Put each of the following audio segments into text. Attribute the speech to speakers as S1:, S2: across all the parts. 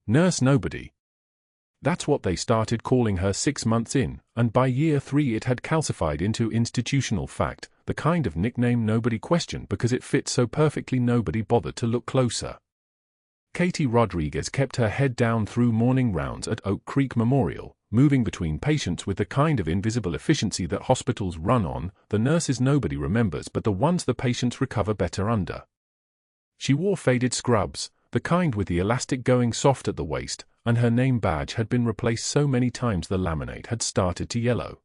S1: Nurse Nobody. That's what they started calling her 6 months in, and by year 3 it had calcified into institutional fact, the kind of nickname nobody questioned because it fit so perfectly nobody bothered to look closer. Katie Rodriguez kept her head down through morning rounds at Oak Creek Memorial, moving between patients with the kind of invisible efficiency that hospitals run on, the nurses nobody remembers but the ones the patients recover better under. She wore faded scrubs, the kind with the elastic going soft at the waist, and her name badge had been replaced so many times the laminate had started to yellow.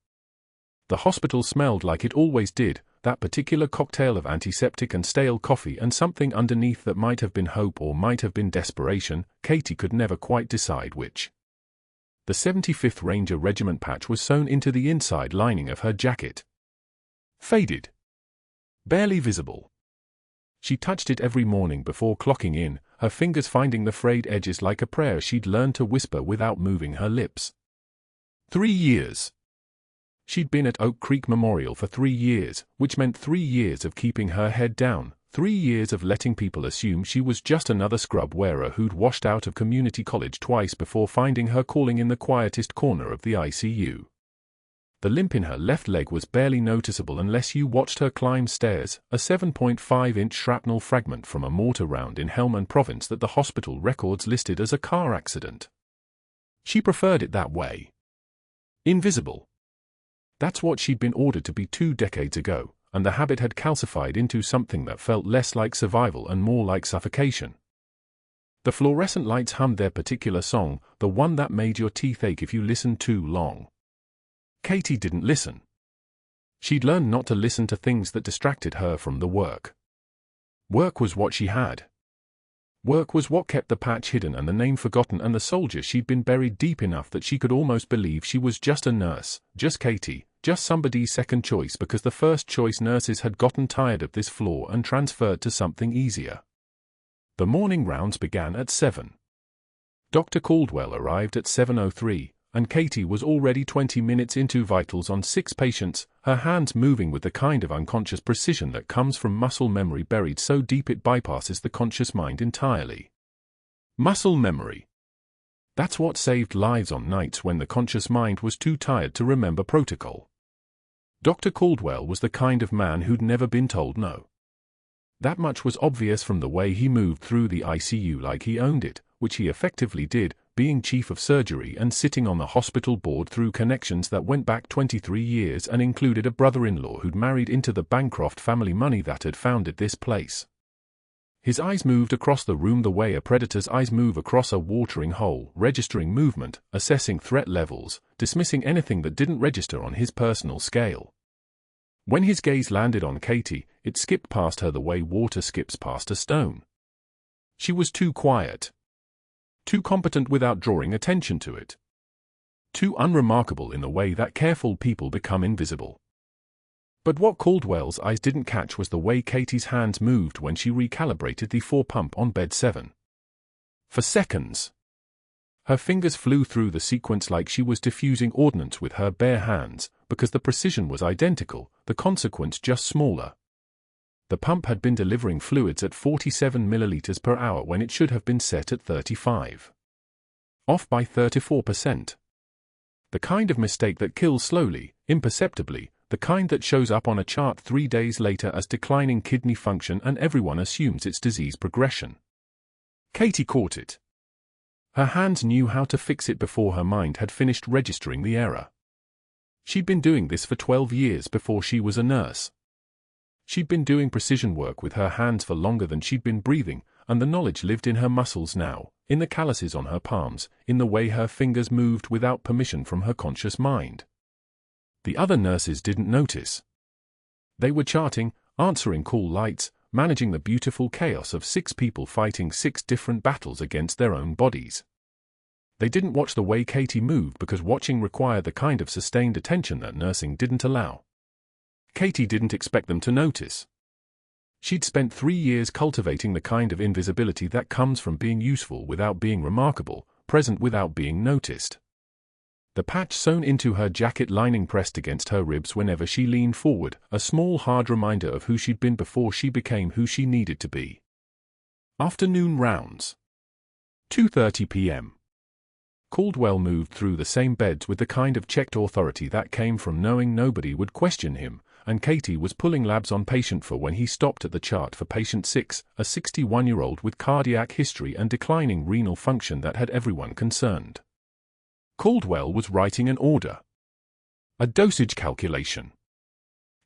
S1: The hospital smelled like it always did, that particular cocktail of antiseptic and stale coffee and something underneath that might have been hope or might have been desperation. Katie could never quite decide which. The 75th Ranger Regiment patch was sewn into the inside lining of her jacket. Faded. Barely visible. She touched it every morning before clocking in, her fingers finding the frayed edges like a prayer she'd learned to whisper without moving her lips. 3 years. She'd been at Oak Creek Memorial for 3 years, which meant 3 years of keeping her head down, 3 years of letting people assume she was just another scrub wearer who'd washed out of community college twice before finding her calling in the quietest corner of the ICU. The limp in her left leg was barely noticeable unless you watched her climb stairs, a 7.5-inch shrapnel fragment from a mortar round in Helmand Province that the hospital records listed as a car accident. She preferred it that way. Invisible. That's what she'd been ordered to be 2 decades ago, and the habit had calcified into something that felt less like survival and more like suffocation. The fluorescent lights hummed their particular song, the one that made your teeth ache if you listened too long. Katie didn't listen. She'd learned not to listen to things that distracted her from the work. Work was what she had. Work was what kept the patch hidden and the name forgotten and the soldier she'd been buried deep enough that she could almost believe she was just a nurse, just Katie, just somebody's second choice because the first choice nurses had gotten tired of this flaw and transferred to something easier. The morning rounds began at 7. Dr. Caldwell arrived at 7:03. And Katie was already 20 minutes into vitals on 6 patients, her hands moving with the kind of unconscious precision that comes from muscle memory buried so deep it bypasses the conscious mind entirely. Muscle memory. That's what saved lives on nights when the conscious mind was too tired to remember protocol. Dr. Caldwell was the kind of man who'd never been told no. That much was obvious from the way he moved through the ICU like he owned it, which he effectively did, being chief of surgery and sitting on the hospital board through connections that went back 23 years and included a brother-in-law who'd married into the Bancroft family money that had founded this place. His eyes moved across the room the way a predator's eyes move across a watering hole, registering movement, assessing threat levels, dismissing anything that didn't register on his personal scale. When his gaze landed on Katie, it skipped past her the way water skips past a stone. She was too quiet. Too competent without drawing attention to it. Too unremarkable in the way that careful people become invisible. But what Caldwell's eyes didn't catch was the way Katie's hands moved when she recalibrated the 4-pump on bed 7. For seconds. Her fingers flew through the sequence like she was diffusing ordnance with her bare hands, because the precision was identical, the consequence just smaller. The pump had been delivering fluids at 47 milliliters per hour when it should have been set at 35. Off by 34%. The kind of mistake that kills slowly, imperceptibly, the kind that shows up on a chart 3 days later as declining kidney function and everyone assumes it's disease progression. Katie caught it. Her hands knew how to fix it before her mind had finished registering the error. She'd been doing this for 12 years before she was a nurse. She'd been doing precision work with her hands for longer than she'd been breathing, and the knowledge lived in her muscles now, in the calluses on her palms, in the way her fingers moved without permission from her conscious mind. The other nurses didn't notice. They were charting, answering call lights, managing the beautiful chaos of 6 people fighting 6 different battles against their own bodies. They didn't watch the way Katie moved because watching required the kind of sustained attention that nursing didn't allow. Katie didn't expect them to notice. She'd spent 3 years cultivating the kind of invisibility that comes from being useful without being remarkable, present without being noticed. The patch sewn into her jacket lining pressed against her ribs whenever she leaned forward, a small hard reminder of who she'd been before she became who she needed to be. Afternoon rounds. 2:30 p.m. Caldwell moved through the same beds with the kind of checked authority that came from knowing nobody would question him, and Katie was pulling labs on patient 4 when he stopped at the chart for patient 6, a 61-year-old with cardiac history and declining renal function that had everyone concerned. Caldwell was writing an order. A dosage calculation.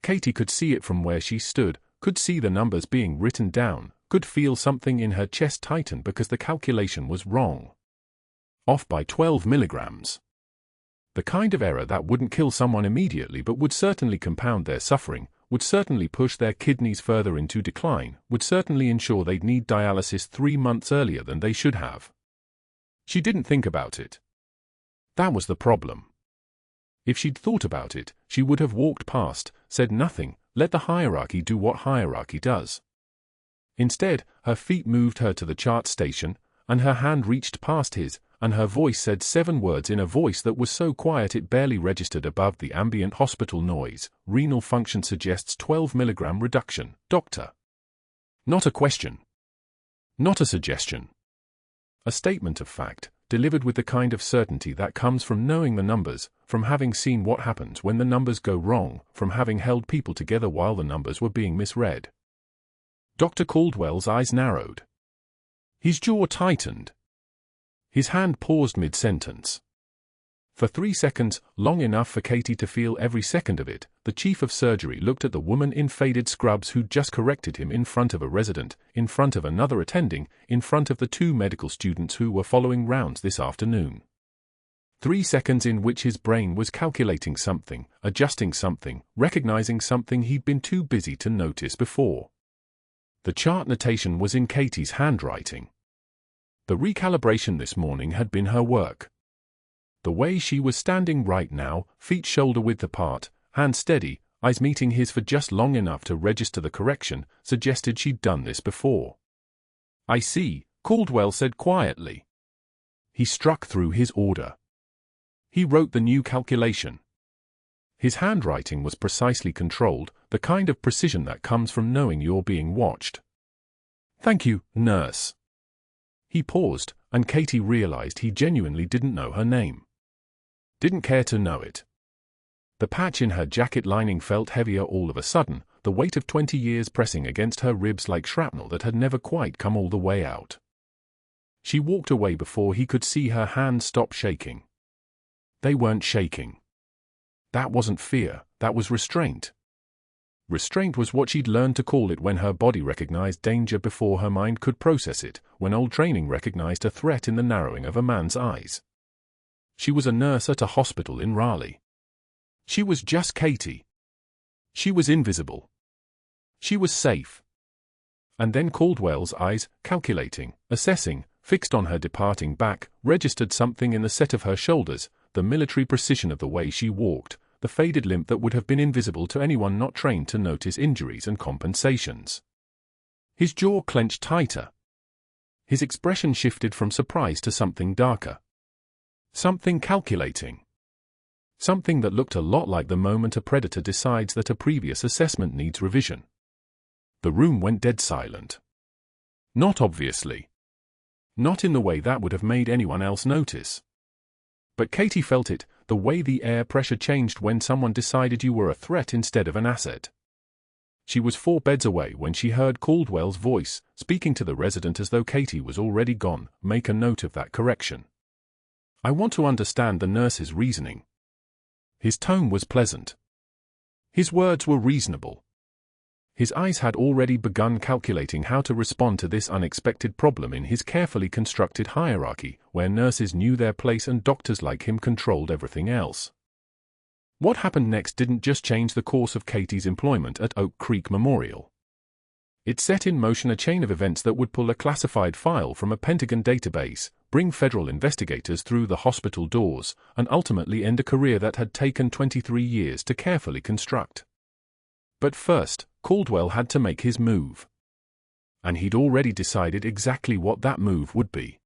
S1: Katie could see it from where she stood, could see the numbers being written down, could feel something in her chest tighten because the calculation was wrong. Off by 12 milligrams. The kind of error that wouldn't kill someone immediately but would certainly compound their suffering, would certainly push their kidneys further into decline, would certainly ensure they'd need dialysis 3 months earlier than they should have. She didn't think about it. That was the problem. If she'd thought about it, she would have walked past, said nothing, let the hierarchy do what hierarchy does. Instead, her feet moved her to the chart station, and her hand reached past his, and her voice said 7 words in a voice that was so quiet it barely registered above the ambient hospital noise. Renal function suggests 12 milligram reduction, doctor. Not a question. Not a suggestion. A statement of fact, delivered with the kind of certainty that comes from knowing the numbers, from having seen what happens when the numbers go wrong, from having held people together while the numbers were being misread. Dr. Caldwell's eyes narrowed. His jaw tightened. His hand paused mid-sentence. For 3 seconds, long enough for Katie to feel every second of it, the chief of surgery looked at the woman in faded scrubs who'd just corrected him in front of a resident, in front of another attending, in front of the 2 medical students who were following rounds this afternoon. 3 seconds in which his brain was calculating something, adjusting something, recognizing something he'd been too busy to notice before. The chart notation was in Katie's handwriting. The recalibration this morning had been her work. The way she was standing right now, feet shoulder-width apart, hand steady, eyes meeting his for just long enough to register the correction, suggested she'd done this before. "I see," Caldwell said quietly. He struck through his order. He wrote the new calculation. His handwriting was precisely controlled, the kind of precision that comes from knowing you're being watched. "Thank you, nurse." He paused, and Katie realized he genuinely didn't know her name. Didn't care to know it. The patch in her jacket lining felt heavier all of a sudden, the weight of 20 years pressing against her ribs like shrapnel that had never quite come all the way out. She walked away before he could see her hands stop shaking. They weren't shaking. That wasn't fear, that was restraint. Restraint was what she'd learned to call it when her body recognized danger before her mind could process it, when old training recognized a threat in the narrowing of a man's eyes. She was a nurse at a hospital in Raleigh. She was just Katie. She was invisible. She was safe. And then Caldwell's eyes, calculating, assessing, fixed on her departing back, registered something in the set of her shoulders, the military precision of the way she walked, the faded limp that would have been invisible to anyone not trained to notice injuries and compensations. His jaw clenched tighter. His expression shifted from surprise to something darker. Something calculating. Something that looked a lot like the moment a predator decides that a previous assessment needs revision. The room went dead silent. Not obviously. Not in the way that would have made anyone else notice. But Katie felt it, the way the air pressure changed when someone decided you were a threat instead of an asset. She was 4 beds away when she heard Caldwell's voice, speaking to the resident as though Katie was already gone. "Make a note of that correction. I want to understand the nurse's reasoning." His tone was pleasant. His words were reasonable. His eyes had already begun calculating how to respond to this unexpected problem in his carefully constructed hierarchy, where nurses knew their place and doctors like him controlled everything else. What happened next didn't just change the course of Katie's employment at Oak Creek Memorial. It set in motion a chain of events that would pull a classified file from a Pentagon database, bring federal investigators through the hospital doors, and ultimately end a career that had taken 23 years to carefully construct. But first, Caldwell had to make his move. And he'd already decided exactly what that move would be.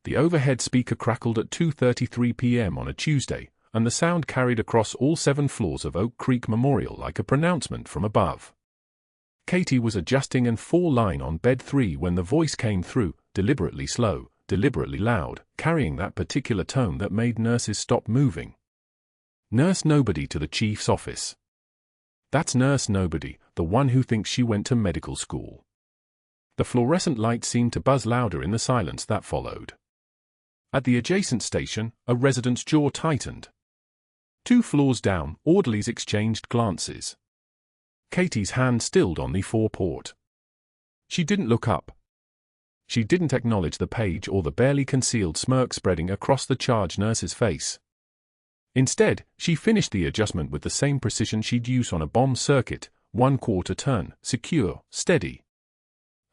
S1: The overhead speaker crackled at 2:33 p.m. on a Tuesday, and the sound carried across all 7 floors of Oak Creek Memorial like a pronouncement from above. Katie was adjusting an 4 line on bed 3 when the voice came through, deliberately slow, deliberately loud, carrying that particular tone that made nurses stop moving. "Nurse Nobody to the chief's office." "That's Nurse Nobody, the one who thinks she went to medical school." The fluorescent light seemed to buzz louder in the silence that followed. At the adjacent station, a resident's jaw tightened. 2 floors down, orderlies exchanged glances. Katie's hand stilled on the forecourt. She didn't look up. She didn't acknowledge the page or the barely concealed smirk spreading across the charge nurse's face. Instead, she finished the adjustment with the same precision she'd use on a bomb circuit, 1/4 turn, secure, steady.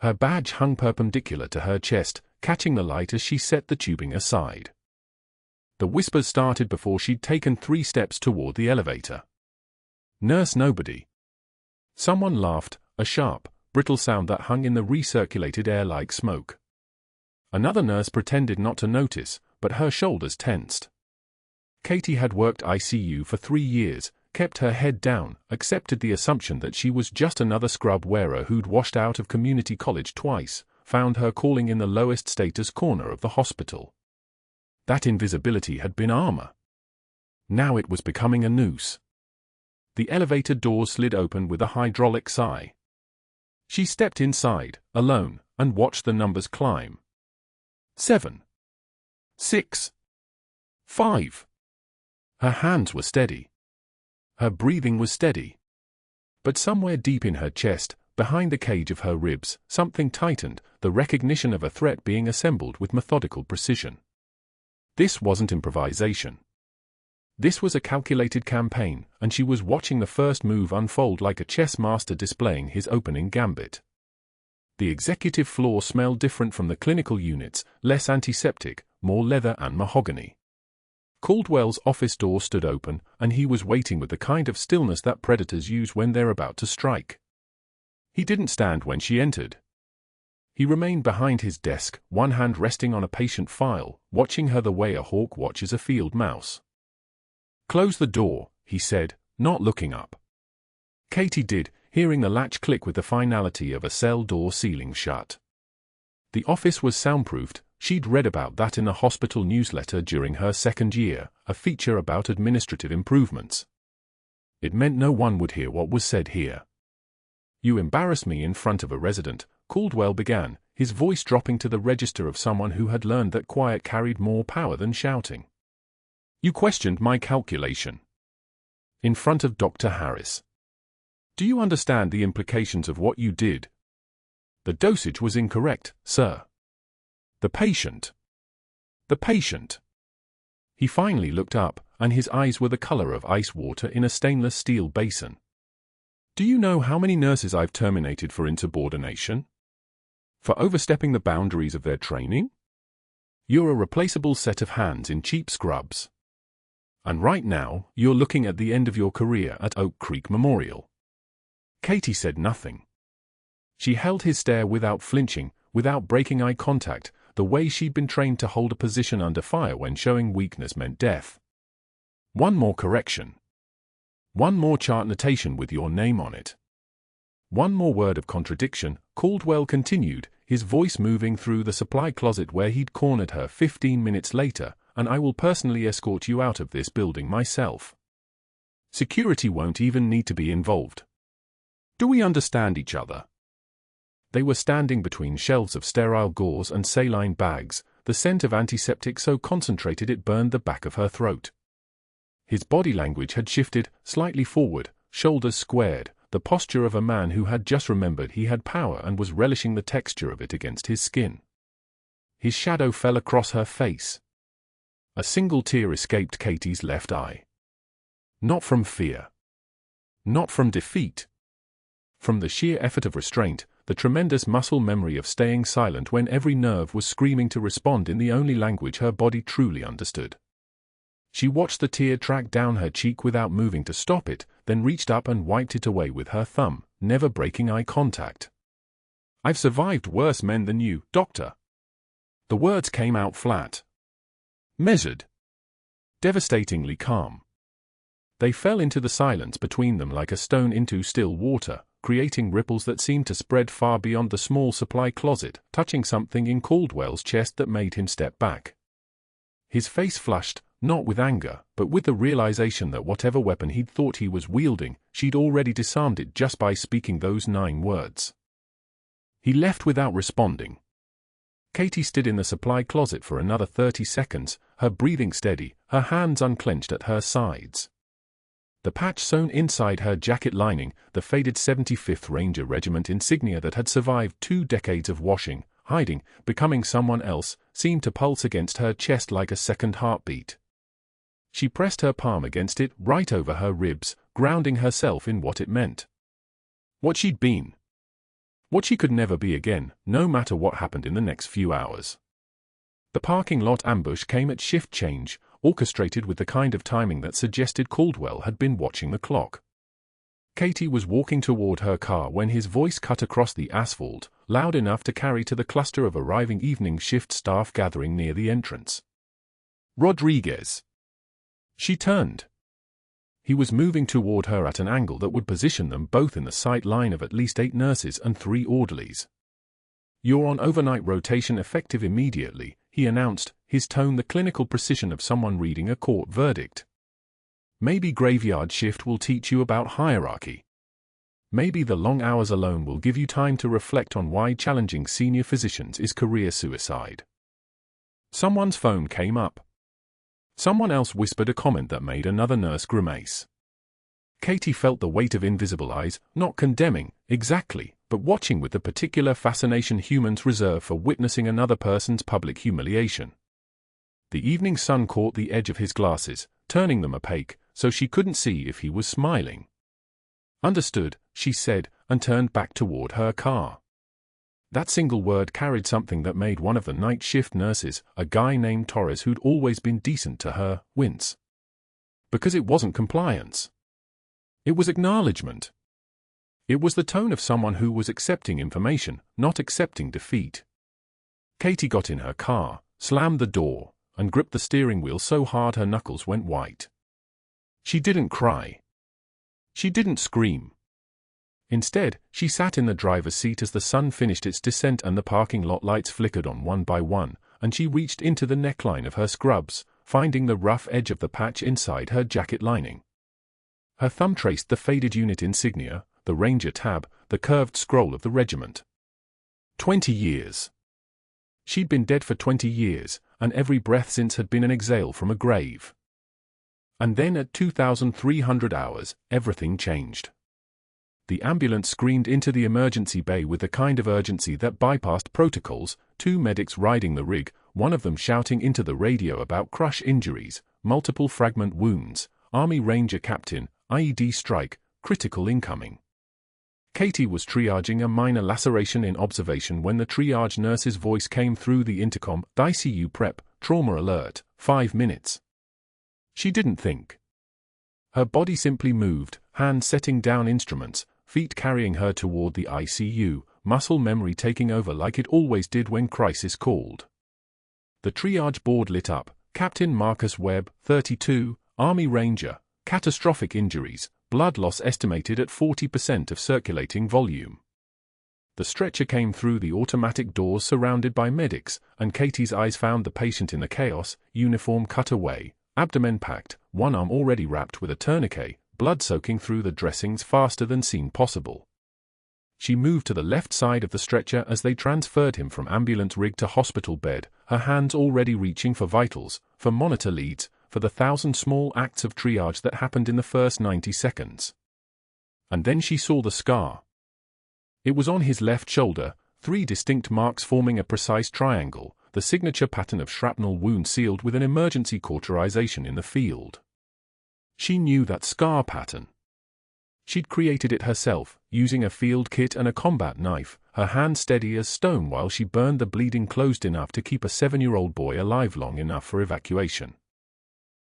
S1: Her badge hung perpendicular to her chest, catching the light as she set the tubing aside. The whispers started before she'd taken 3 steps toward the elevator. "Nurse Nobody." Someone laughed, a sharp, brittle sound that hung in the recirculated air like smoke. Another nurse pretended not to notice, but her shoulders tensed. Katie had worked ICU for 3 years, kept her head down, accepted the assumption that she was just another scrub wearer who'd washed out of community college twice, found her calling in the lowest status corner of the hospital. That invisibility had been armor. Now it was becoming a noose. The elevator doors slid open with a hydraulic sigh. She stepped inside, alone, and watched the numbers climb. 7. 6. 5. Her hands were steady. Her breathing was steady. But somewhere deep in her chest, behind the cage of her ribs, something tightened, the recognition of a threat being assembled with methodical precision. This wasn't improvisation. This was a calculated campaign, and she was watching the first move unfold like a chess master displaying his opening gambit. The executive floor smelled different from the clinical units, less antiseptic, more leather and mahogany. Caldwell's office door stood open, and he was waiting with the kind of stillness that predators use when they're about to strike. He didn't stand when she entered. He remained behind his desk, one hand resting on a patient file, watching her the way a hawk watches a field mouse. "Close the door," he said, not looking up. Katie did, hearing the latch click with the finality of a cell door sealing shut. The office was soundproofed. She'd read about that in a hospital newsletter during her 2nd year, a feature about administrative improvements. It meant no one would hear what was said here. "You embarrass me in front of a resident," Caldwell began, his voice dropping to the register of someone who had learned that quiet carried more power than shouting. "You questioned my calculation. In front of Dr. Harris. Do you understand the implications of what you did?" "The dosage was incorrect, sir." The patient. He finally looked up, and his eyes were the color of ice water in a stainless steel basin. "Do you know how many nurses I've terminated for insubordination? For overstepping the boundaries of their training? You're a replaceable set of hands in cheap scrubs. And right now, you're looking at the end of your career at Oak Creek Memorial." Katie said nothing. She held his stare without flinching, without breaking eye contact, the way she'd been trained to hold a position under fire when showing weakness meant death. "One more correction. One more chart notation with your name on it. One more word of contradiction," Caldwell continued, his voice moving through the supply closet where he'd cornered her 15 minutes later, "and I will personally escort you out of this building myself. Security won't even need to be involved. Do we understand each other?" They were standing between shelves of sterile gauze and saline bags, the scent of antiseptic so concentrated it burned the back of her throat. His body language had shifted, slightly forward, shoulders squared, the posture of a man who had just remembered he had power and was relishing the texture of it against his skin. His shadow fell across her face. A single tear escaped Katie's left eye. Not from fear. Not from defeat. From the sheer effort of restraint, the tremendous muscle memory of staying silent when every nerve was screaming to respond in the only language her body truly understood. She watched the tear track down her cheek without moving to stop it, then reached up and wiped it away with her thumb, never breaking eye contact. "I've survived worse men than you, doctor." The words came out flat. Measured. Devastatingly calm. They fell into the silence between them like a stone into still water, creating ripples that seemed to spread far beyond the small supply closet, touching something in Caldwell's chest that made him step back. His face flushed, not with anger, but with the realization that whatever weapon he'd thought he was wielding, she'd already disarmed it just by speaking those 9 words. He left without responding. Katie stood in the supply closet for another 30 seconds, her breathing steady, her hands unclenched at her sides. The patch sewn inside her jacket lining, the faded 75th Ranger Regiment insignia that had survived 2 decades of washing, hiding, becoming someone else, seemed to pulse against her chest like a second heartbeat. She pressed her palm against it, right over her ribs, grounding herself in what it meant. What she'd been. What she could never be again, no matter what happened in the next few hours. The parking lot ambush came at shift change, orchestrated with the kind of timing that suggested Caldwell had been watching the clock. Katie was walking toward her car when his voice cut across the asphalt, loud enough to carry to the cluster of arriving evening shift staff gathering near the entrance. Rodriguez. She turned. He was moving toward her at an angle that would position them both in the sight line of at least 8 nurses and 3 orderlies. "You're on overnight rotation effective immediately," he announced, his tone the clinical precision of someone reading a court verdict. "Maybe graveyard shift will teach you about hierarchy. Maybe the long hours alone will give you time to reflect on why challenging senior physicians is career suicide." Someone's phone came up. Someone else whispered a comment that made another nurse grimace. Katie felt the weight of invisible eyes, not condemning, exactly, but watching with the particular fascination humans reserve for witnessing another person's public humiliation. The evening sun caught the edge of his glasses, turning them opaque, so she couldn't see if he was smiling. "Understood," she said, and turned back toward her car. That single word carried something that made one of the night shift nurses, a guy named Torres who'd always been decent to her, wince. Because it wasn't compliance. It was acknowledgement. It was the tone of someone who was accepting information, not accepting defeat. Katie got in her car, slammed the door, and gripped the steering wheel so hard her knuckles went white. She didn't cry. She didn't scream. Instead, she sat in the driver's seat as the sun finished its descent and the parking lot lights flickered on one by one, and she reached into the neckline of her scrubs, finding the rough edge of the patch inside her jacket lining. Her thumb traced the faded unit insignia, the Ranger tab, the curved scroll of the regiment. 20 years. She'd been dead for 20 years, and every breath since had been an exhale from a grave. And then at 2,300 hours, everything changed. The ambulance screamed into the emergency bay with the kind of urgency that bypassed protocols, 2 medics riding the rig, one of them shouting into the radio about crush injuries, multiple fragment wounds, Army Ranger captain, IED strike, critical incoming. Katie was triaging a minor laceration in observation when the triage nurse's voice came through the intercom, "ICU prep, trauma alert, 5 minutes." She didn't think. Her body simply moved, hands setting down instruments, feet carrying her toward the ICU, muscle memory taking over like it always did when crisis called. The triage board lit up, Captain Marcus Webb, 32, Army Ranger, catastrophic injuries, blood loss estimated at 40% of circulating volume. The stretcher came through the automatic doors surrounded by medics, and Katie's eyes found the patient in the chaos, uniform cut away, abdomen packed, one arm already wrapped with a tourniquet, blood soaking through the dressings faster than seemed possible. She moved to the left side of the stretcher as they transferred him from ambulance rig to hospital bed, her hands already reaching for vitals, for monitor leads, for the 1,000 small acts of triage that happened in the first 90 seconds. And then she saw the scar. It was on his left shoulder, 3 distinct marks forming a precise triangle, the signature pattern of shrapnel wound sealed with an emergency cauterization in the field. She knew that scar pattern. She'd created it herself, using a field kit and a combat knife, her hand steady as stone while she burned the bleeding closed enough to keep a 7-year-old boy alive long enough for evacuation.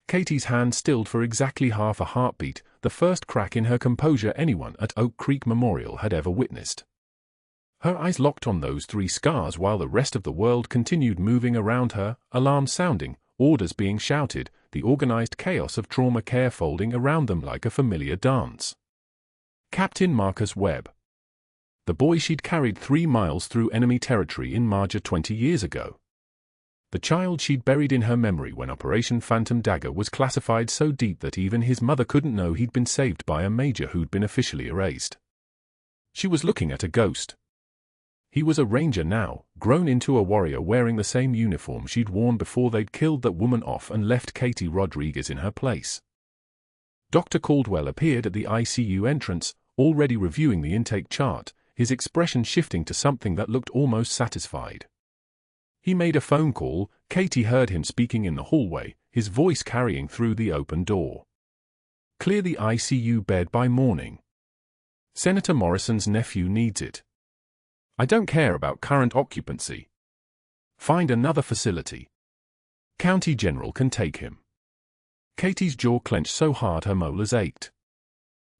S1: Katie's hand stilled for exactly half a heartbeat, the first crack in her composure anyone at Oak Creek Memorial had ever witnessed. Her eyes locked on those 3 scars while the rest of the world continued moving around her, alarms sounding, orders being shouted, the organized chaos of trauma care folding around them like a familiar dance. Captain Marcus Webb. The boy she'd carried 3 miles through enemy territory in Marja 20 years ago. The child she'd buried in her memory when Operation Phantom Dagger was classified so deep that even his mother couldn't know he'd been saved by a major who'd been officially erased. She was looking at a ghost. He was a ranger now, grown into a warrior wearing the same uniform she'd worn before they'd killed that woman off and left Katie Rodriguez in her place. Dr. Caldwell appeared at the ICU entrance, already reviewing the intake chart, his expression shifting to something that looked almost satisfied. He made a phone call. Katie heard him speaking in the hallway, his voice carrying through the open door. Clear the ICU bed by morning. Senator Morrison's nephew needs it. I don't care about current occupancy. Find another facility. County General can take him. Katie's jaw clenched so hard her molars ached.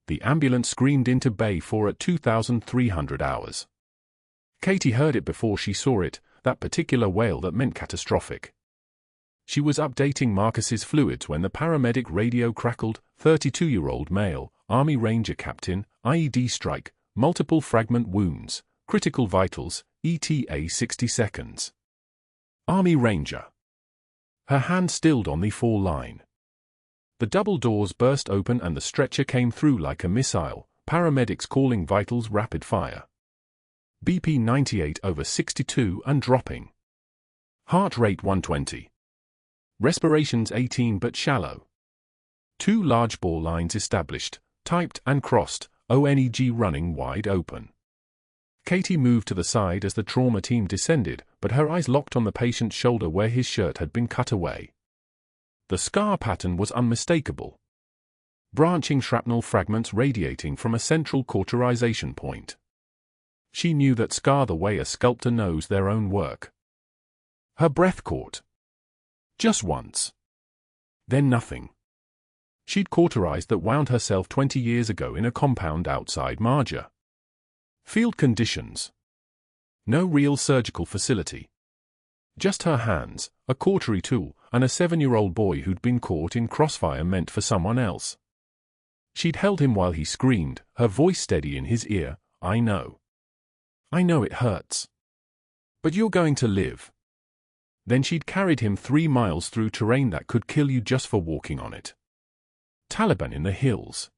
S1: The ambulance screamed into bay for at 2,300 hours. Katie heard it before she saw it, that particular wail that meant catastrophic. She was updating Marcus's fluids when the paramedic radio crackled. 32-year-old male, Army Ranger Captain, IED strike, multiple fragment wounds, critical vitals, ETA 60 seconds. Army Ranger. Her hand stilled on the 4 line. The double doors burst open and the stretcher came through like a missile, paramedics calling vitals rapid fire. BP 98/62 and dropping. Heart rate 120. Respirations 18 but shallow. 2 large bore lines established, typed and crossed, ONEG running wide open. Katie moved to the side as the trauma team descended, but her eyes locked on the patient's shoulder where his shirt had been cut away. The scar pattern was unmistakable. Branching shrapnel fragments radiating from a central cauterization point. She knew that scar the way a sculptor knows their own work. Her breath caught. Just once. Then nothing. She'd cauterized that wound herself 20 years ago in a compound outside Marja. Field conditions. No real surgical facility. Just her hands, a cautery tool, and a 7-year-old boy who'd been caught in crossfire meant for someone else. She'd held him while he screamed, her voice steady in his ear, I know. I know it hurts. But you're going to live. Then she'd carried him 3 miles through terrain that could kill you just for walking on it. Taliban in the hills.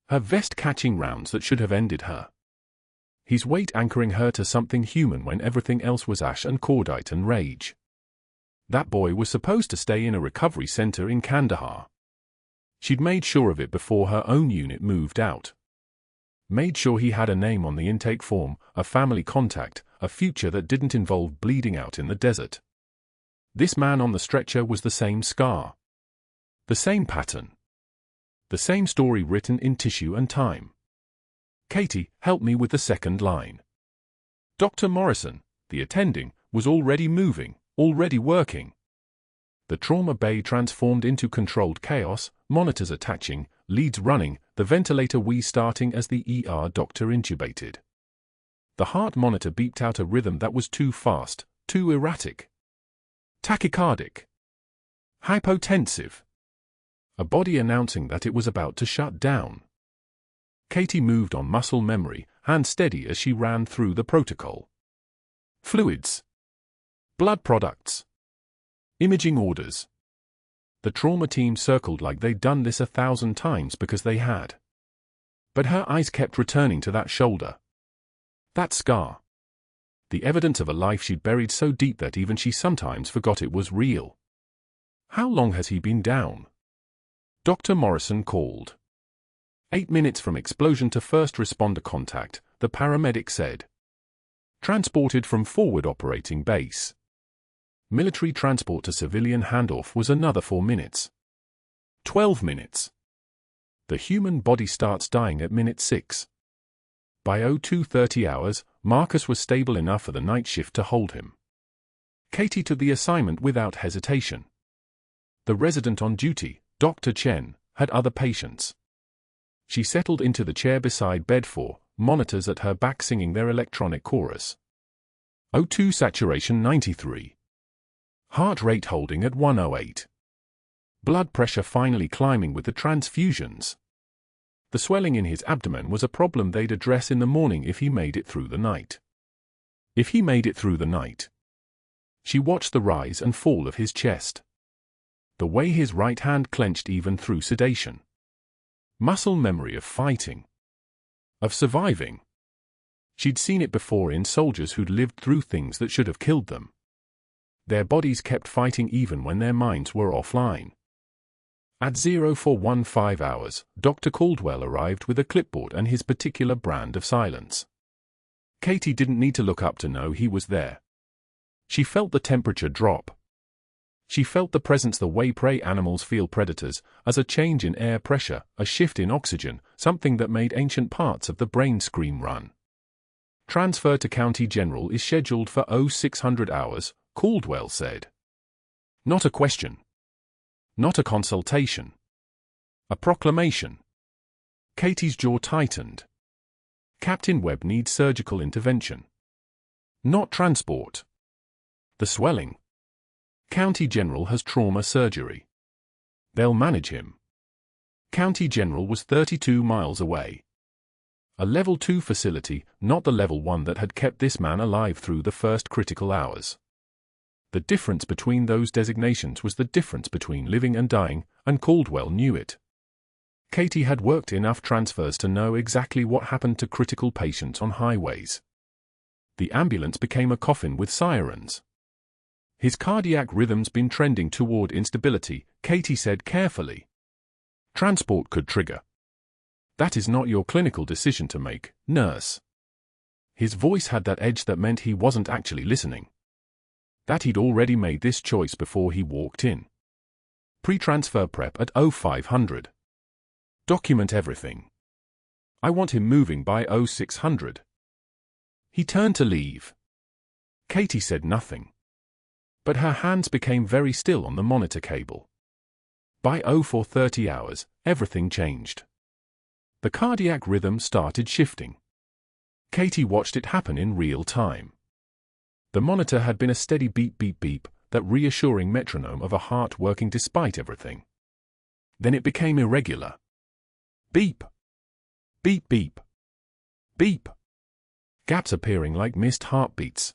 S1: Her vest catching rounds that should have ended her. His weight anchoring her to something human when everything else was ash and cordite and rage. That boy was supposed to stay in a recovery center in Kandahar. She'd made sure of it before her own unit moved out. Made sure he had a name on the intake form, a family contact, a future that didn't involve bleeding out in the desert. This man on the stretcher was the same scar. The same pattern. The same story written in tissue and time. Katie, help me with the second line. Dr. Morrison, the attending, was already moving, already working. The trauma bay transformed into controlled chaos, monitors attaching, leads running, the ventilator wheeze starting as the ER doctor intubated. The heart monitor beeped out a rhythm that was too fast, too erratic. Tachycardic. Hypotensive. A body announcing that it was about to shut down. Katie moved on muscle memory, hand steady as she ran through the protocol. Fluids. Blood products. Imaging orders. The trauma team circled like they'd done this 1,000 times because they had. But her eyes kept returning to that shoulder. That scar. The evidence of a life she'd buried so deep that even she sometimes forgot it was real. How long has he been down? Dr. Morrison called. 8 minutes from explosion to first responder contact, the paramedic said. Transported from forward operating base. Military transport to civilian handoff was another 4 minutes. 12 minutes. The human body starts dying at minute 6. By 02:30 hours, Marcus was stable enough for the night shift to hold him. Katie took the assignment without hesitation. The resident on duty, Dr. Chen, had other patients. She settled into the chair beside bed 4, monitors at her back singing their electronic chorus. O2 saturation 93. Heart rate holding at 108. Blood pressure finally climbing with the transfusions. The swelling in his abdomen was a problem they'd address in the morning if he made it through the night. If he made it through the night. She watched the rise and fall of his chest. The way his right hand clenched even through sedation. Muscle memory of fighting. Of surviving. She'd seen it before in soldiers who'd lived through things that should have killed them. Their bodies kept fighting even when their minds were offline. At 0415 hours, Dr. Caldwell arrived with a clipboard and his particular brand of silence. Katie didn't need to look up to know he was there. She felt the temperature drop. She felt the presence the way prey animals feel predators, as a change in air pressure, a shift in oxygen, something that made ancient parts of the brain scream run. Transfer to County General is scheduled for 0600 hours, Caldwell said. Not a question. Not a consultation. A proclamation. Katie's jaw tightened. Captain Webb needs surgical intervention. Not transport. The swelling. County General has trauma surgery. They'll manage him. County General was 32 miles away. A Level 2 facility, not the Level 1 that had kept this man alive through the first critical hours. The difference between those designations was the difference between living and dying, and Caldwell knew it. Katie had worked enough transfers to know exactly what happened to critical patients on highways. The ambulance became a coffin with sirens. His cardiac rhythm's been trending toward instability, Katie said carefully. Transport could trigger. That is not your clinical decision to make, nurse. His voice had that edge that meant he wasn't actually listening. That he'd already made this choice before he walked in. Pre-transfer prep at 0500. Document everything. I want him moving by 0600. He turned to leave. Katie said nothing. But her hands became very still on the monitor cable. By 0430 hours, everything changed. The cardiac rhythm started shifting. Katie watched it happen in real time. The monitor had been a steady beep beep beep, that reassuring metronome of a heart working despite everything. Then it became irregular. Beep. Beep beep. Beep. Gaps appearing like missed heartbeats.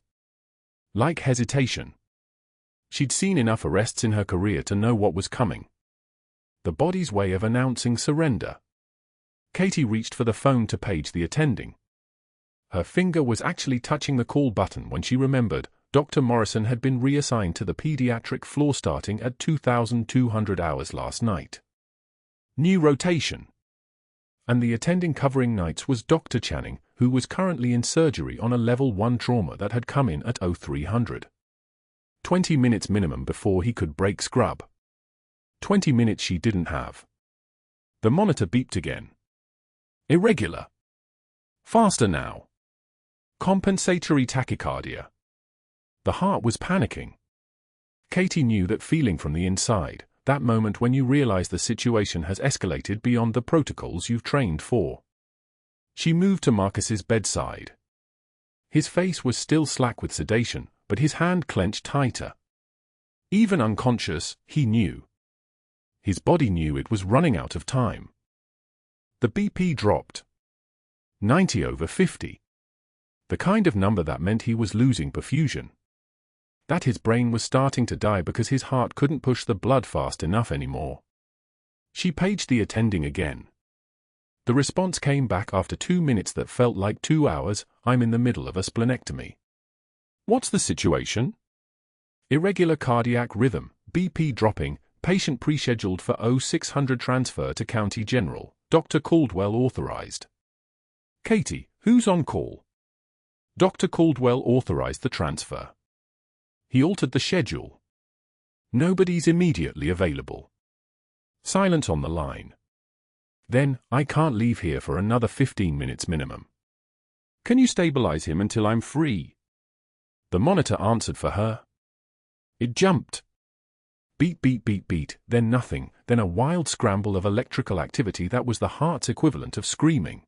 S1: Like hesitation. She'd seen enough arrests in her career to know what was coming. The body's way of announcing surrender. Katie reached for the phone to page the attending. Her finger was actually touching the call button when she remembered Dr. Morrison had been reassigned to the pediatric floor starting at 2200 hours last night. New rotation. And the attending covering nights was Dr. Channing, who was currently in surgery on a Level 1 trauma that had come in at 0300. 20 minutes minimum before he could break scrub. 20 minutes she didn't have. The monitor beeped again. Irregular. Faster now. Compensatory tachycardia. The heart was panicking. Katie knew that feeling from the inside, that moment when you realize the situation has escalated beyond the protocols you've trained for. She moved to Marcus's bedside. His face was still slack with sedation, but his hand clenched tighter. Even unconscious, he knew. His body knew it was running out of time. The BP dropped. 90/50. The kind of number that meant he was losing perfusion. That his brain was starting to die because his heart couldn't push the blood fast enough anymore. She paged the attending again. The response came back after 2 minutes that felt like 2 hours. I'm in the middle of a splenectomy. What's the situation? Irregular cardiac rhythm, BP dropping, patient pre-scheduled for 0600 transfer to County General, Dr. Caldwell authorized. Katie, who's on call? Dr. Caldwell authorized the transfer. He altered the schedule. Nobody's immediately available. Silence on the line. Then, I can't leave here for another 15 minutes minimum. Can you stabilize him until I'm free? The monitor answered for her. It jumped. Beat, beat, beat, beat, then nothing, then a wild scramble of electrical activity that was the heart's equivalent of screaming.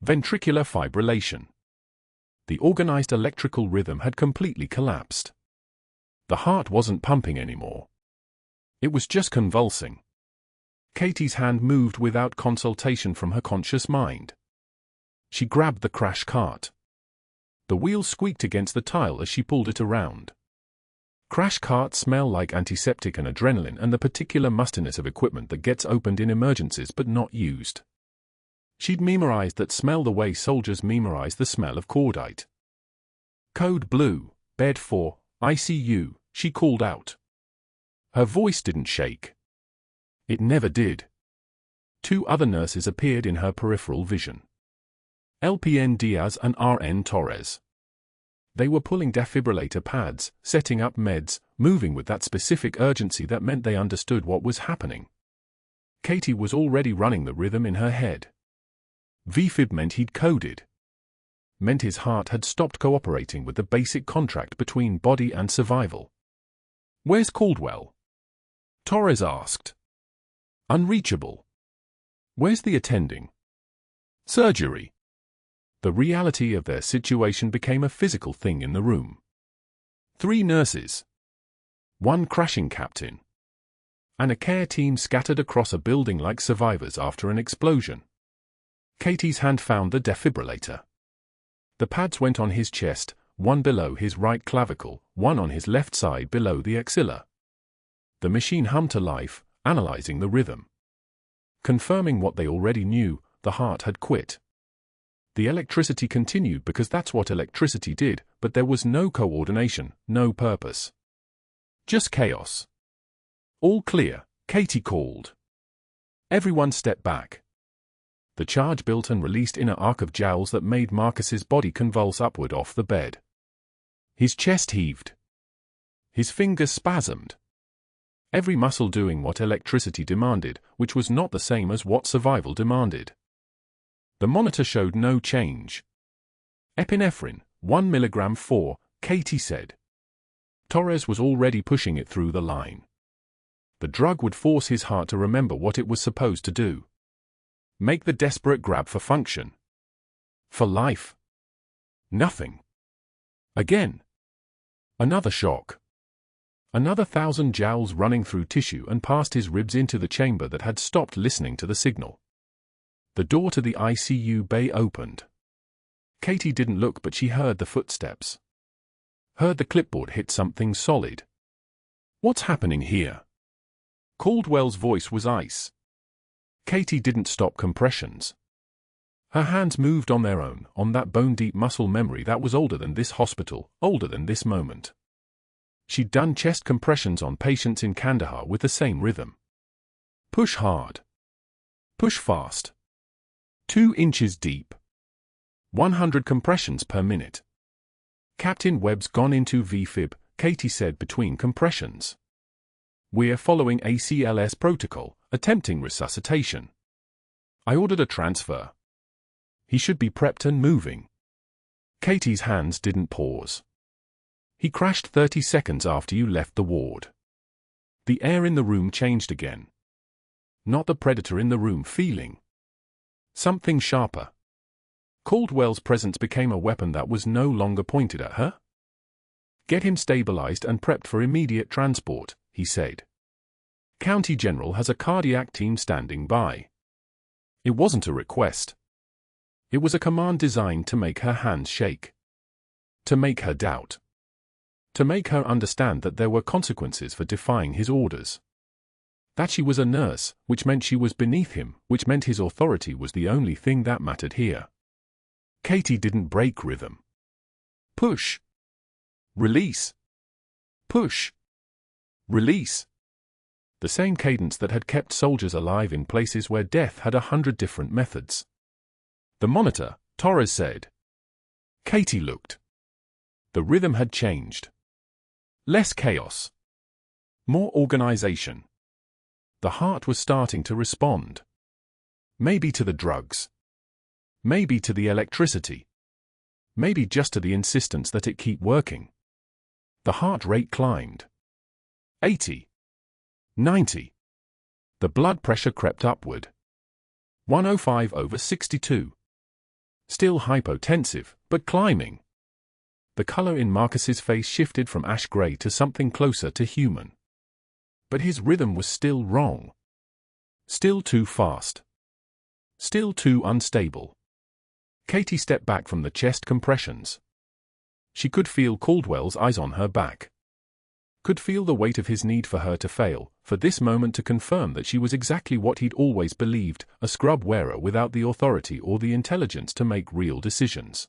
S1: Ventricular fibrillation. The organized electrical rhythm had completely collapsed. The heart wasn't pumping anymore. It was just convulsing. Katie's hand moved without consultation from her conscious mind. She grabbed the crash cart. The wheels squeaked against the tile as she pulled it around. Crash carts smell like antiseptic and adrenaline and the particular mustiness of equipment that gets opened in emergencies but not used. She'd memorized that smell the way soldiers memorize the smell of cordite. "Code Blue, Bed 4, ICU, she called out. Her voice didn't shake. It never did. 2 other nurses appeared in her peripheral vision. LPN Diaz and RN Torres. They were pulling defibrillator pads, setting up meds, moving with that specific urgency that meant they understood what was happening. Katie was already running the rhythm in her head. VFib meant he'd coded. Meant his heart had stopped cooperating with the basic contract between body and survival. "Where's Caldwell?" Torres asked. "Unreachable." "Where's the attending?" "Surgery." The reality of their situation became a physical thing in the room. 3 nurses. 1 crashing captain. And a care team scattered across a building like survivors after an explosion. Katie's hand found the defibrillator. The pads went on his chest, 1 below his right clavicle, 1 on his left side below the axilla. The machine hummed to life, analyzing the rhythm. Confirming what they already knew, the heart had quit. The electricity continued because that's what electricity did, but there was no coordination, no purpose. Just chaos. "All clear," Katie called. Everyone stepped back. The charge built and released in an arc of jowls that made Marcus's body convulse upward off the bed. His chest heaved. His fingers spasmed. Every muscle doing what electricity demanded, which was not the same as what survival demanded. The monitor showed no change. "Epinephrine, 1 milligram 4, Katie said. Torres was already pushing it through the line. The drug would force his heart to remember what it was supposed to do. Make the desperate grab for function. For life. Nothing. Again. Another shock. Another 1,000 joules running through tissue and past his ribs into the chamber that had stopped listening to the signal. The door to the ICU bay opened. Katie didn't look, but she heard the footsteps. Heard the clipboard hit something solid. "What's happening here?" Caldwell's voice was ice. Katie didn't stop compressions. Her hands moved on their own, on that bone-deep muscle memory that was older than this hospital, older than this moment. She'd done chest compressions on patients in Kandahar with the same rhythm. Push hard. Push fast. 2 inches deep. 100 compressions per minute. "Captain Webb's gone into VFib," Katie said between compressions. "We're following ACLS protocol, attempting resuscitation. I ordered a transfer. He should be prepped and moving." Katie's hands didn't pause. "He crashed 30 seconds after you left the ward." The air in the room changed again. Not the predator in the room feeling. Something sharper. Caldwell's presence became a weapon that was no longer pointed at her. "Get him stabilized and prepped for immediate transport," he said. "County General has a cardiac team standing by." It wasn't a request. It was a command designed to make her hands shake. To make her doubt. To make her understand that there were consequences for defying his orders. That she was a nurse, which meant she was beneath him, which meant his authority was the only thing that mattered here. Katie didn't break rhythm. Push. Release. Push. Release. The same cadence that had kept soldiers alive in places where death had 100 different methods. "The monitor," Torres said. Katie looked. The rhythm had changed. Less chaos. More organization. The heart was starting to respond. Maybe to the drugs. Maybe to the electricity. Maybe just to the insistence that it keep working. The heart rate climbed. 80. 90. The blood pressure crept upward. 105/62. Still hypotensive, but climbing. The color in Marcus's face shifted from ash gray to something closer to human. But his rhythm was still wrong. Still too fast. Still too unstable. Katie stepped back from the chest compressions. She could feel Caldwell's eyes on her back. Could feel the weight of his need for her to fail, for this moment to confirm that she was exactly what he'd always believed, a scrub wearer without the authority or the intelligence to make real decisions.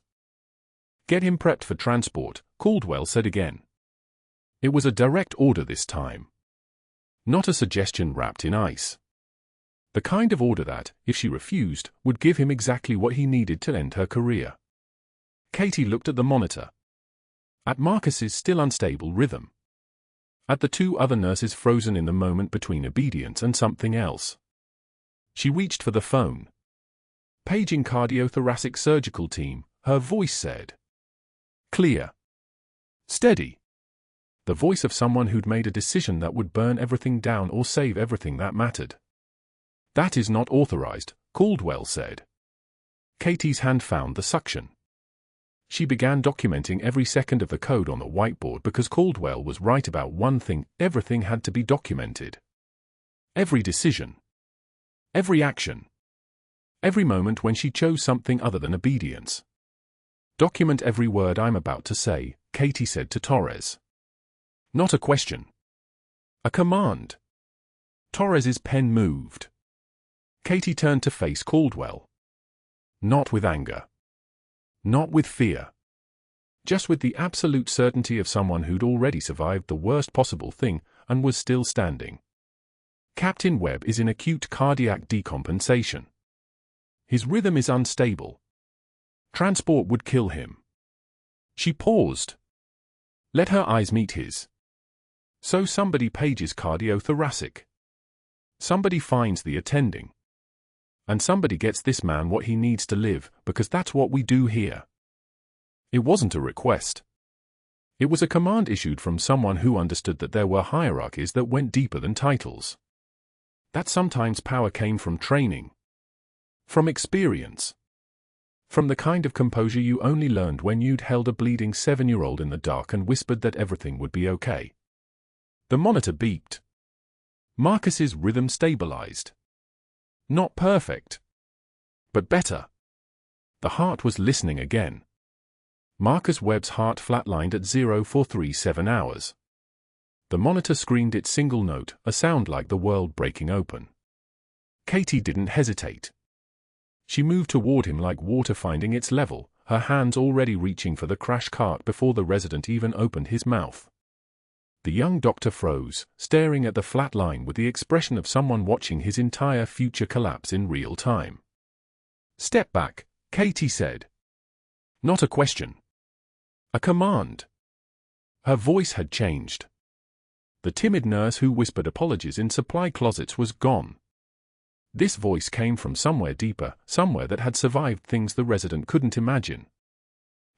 S1: Get him prepped for transport, Caldwell said again. It was a direct order this time. Not a suggestion wrapped in ice. The kind of order that, if she refused, would give him exactly what he needed to end her career. Katie looked at the monitor. At Marcus's still unstable rhythm. At the two other nurses frozen in the moment between obedience and something else. She reached for the phone. Paging cardiothoracic surgical team, her voice said. Clear. Steady. The voice of someone who'd made a decision that would burn everything down or save everything that mattered. That is not authorized, Caldwell said. Katie's hand found the suction. She began documenting every second of the code on the whiteboard because Caldwell was right about one thing: everything had to be documented. Every decision. Every action. Every moment when she chose something other than obedience. Document every word I'm about to say, Katie said to Torres. Not a question. A command. Torres's pen moved. Katie turned to face Caldwell. Not with anger. Not with fear. Just with the absolute certainty of someone who'd already survived the worst possible thing and was still standing. Captain Webb is in acute cardiac decompensation. His rhythm is unstable. Transport would kill him. She paused. Let her eyes meet his. So somebody pages cardiothoracic. Somebody finds the attending. And somebody gets this man what he needs to live, because that's what we do here. It wasn't a request. It was a command issued from someone who understood that there were hierarchies that went deeper than titles. That sometimes power came from training. From experience. From the kind of composure you only learned when you'd held a bleeding 7-year-old in the dark and whispered that everything would be okay. The monitor beeped. Marcus's rhythm stabilized. Not perfect. But better. The heart was listening again. Marcus Webb's heart flatlined at 0437 hours. The monitor screamed its single note, a sound like the world breaking open. Katie didn't hesitate. She moved toward him like water finding its level, her hands already reaching for the crash cart before the resident even opened his mouth. The young doctor froze, staring at the flat line with the expression of someone watching his entire future collapse in real time. Step back, Katie said. Not a question. A command. Her voice had changed. The timid nurse who whispered apologies in supply closets was gone. This voice came from somewhere deeper, somewhere that had survived things the resident couldn't imagine.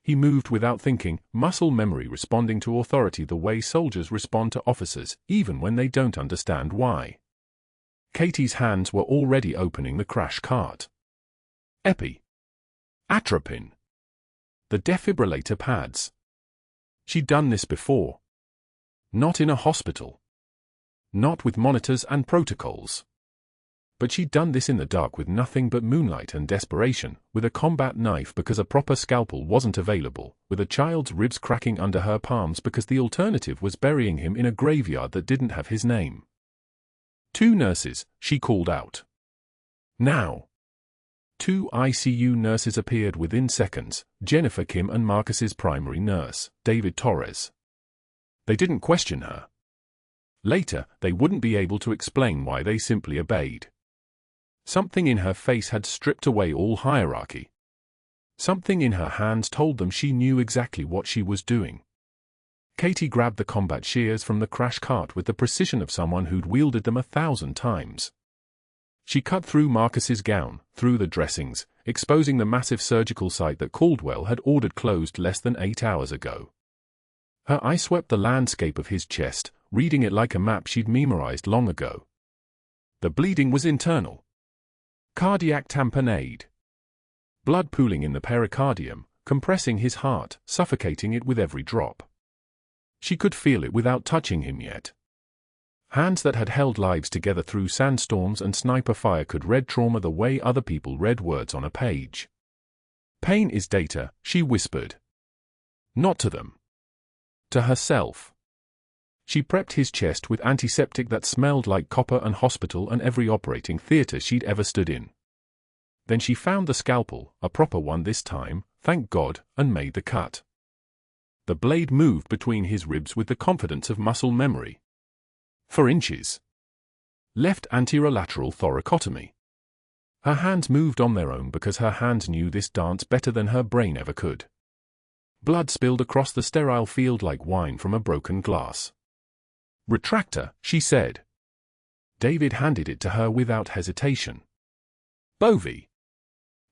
S1: He moved without thinking, muscle memory responding to authority the way soldiers respond to officers, even when they don't understand why. Katie's hands were already opening the crash cart. Epi. Atropine. The defibrillator pads. She'd done this before. Not in a hospital. Not with monitors and protocols. But she'd done this in the dark with nothing but moonlight and desperation, with a combat knife because a proper scalpel wasn't available, with a child's ribs cracking under her palms because the alternative was burying him in a graveyard that didn't have his name. 2 nurses, she called out. Now. 2 ICU nurses appeared within seconds, Jennifer Kim and Marcus's primary nurse, David Torres. They didn't question her. Later, they wouldn't be able to explain why, they simply obeyed. Something in her face had stripped away all hierarchy. Something in her hands told them she knew exactly what she was doing. Katie grabbed the combat shears from the crash cart with the precision of someone who'd wielded them 1,000 times. She cut through Marcus's gown, through the dressings, exposing the massive surgical site that Caldwell had ordered closed less than 8 hours ago. Her eye swept the landscape of his chest, reading it like a map she'd memorized long ago. The bleeding was internal. Cardiac tamponade. Blood pooling in the pericardium, compressing his heart, suffocating it with every drop. She could feel it without touching him yet. Hands that had held lives together through sandstorms and sniper fire could read trauma the way other people read words on a page. Pain is data, she whispered. Not to them. To herself. She prepped his chest with antiseptic that smelled like copper and hospital and every operating theater she'd ever stood in. Then she found the scalpel, a proper one this time, thank God, and made the cut. The blade moved between his ribs with the confidence of muscle memory. 4 inches. Left anterolateral thoracotomy. Her hands moved on their own because her hands knew this dance better than her brain ever could. Blood spilled across the sterile field like wine from a broken glass. Retractor, she said. David handed it to her without hesitation. Bovie.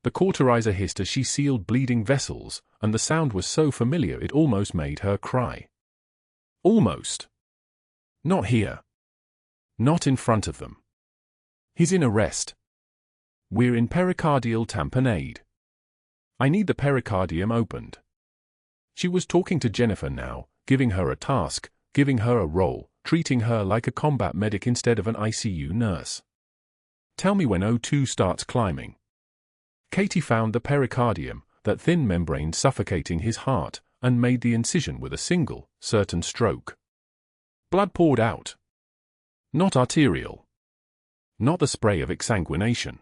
S1: The cauterizer hissed as she sealed bleeding vessels, and the sound was so familiar it almost made her cry. Almost. Not here. Not in front of them. He's in arrest. We're in pericardial tamponade. I need the pericardium opened. She was talking to Jennifer now, giving her a task, giving her a role, treating her like a combat medic instead of an ICU nurse. Tell me when O2 starts climbing. Katie found the pericardium, that thin membrane suffocating his heart, and made the incision with a single, certain stroke. Blood poured out. Not arterial. Not the spray of exsanguination.